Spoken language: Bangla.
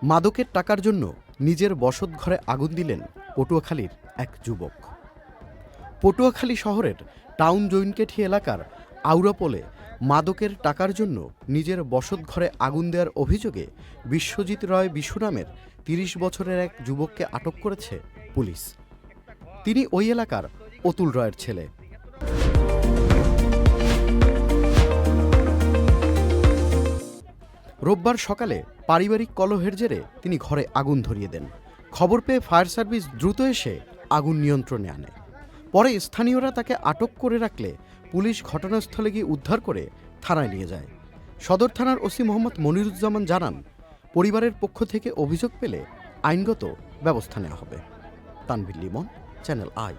মাদকের টাকার জন্য নিজের বসতঘরে আগুন দিলেন পটুয়াখালীর এক যুবক। পটুয়াখালী শহরের টাউন জৈনকেঠি এলাকার আউরাপোলে মাদকের টাকার জন্য নিজের বসতঘরে আগুন দেওয়ার অভিযোগে বিশ্বজিৎ রয় বিশু নামের ৩০ বছরের এক যুবককে আটক করেছে পুলিশ। তিনি ওই এলাকার অতুল রয়ের ছেলে। রোববার সকালে পারিবারিক কলহের জেরে তিনি ঘরে আগুন ধরিয়ে দেন। খবর পেয়ে ফায়ার সার্ভিস দ্রুত এসে আগুন নিয়ন্ত্রণে আনে। পরে স্থানীয়রা তাকে আটক করে রাখলে পুলিশ ঘটনাস্থলে গিয়ে উদ্ধার করে থানায় নিয়ে যায়। সদর থানার ওসি মোহাম্মদ মনিরুজ্জামান জানান, পরিবারের পক্ষ থেকে অভিযোগ পেলে আইনগত ব্যবস্থা নেওয়া হবে। Tanvir Limon, channel I.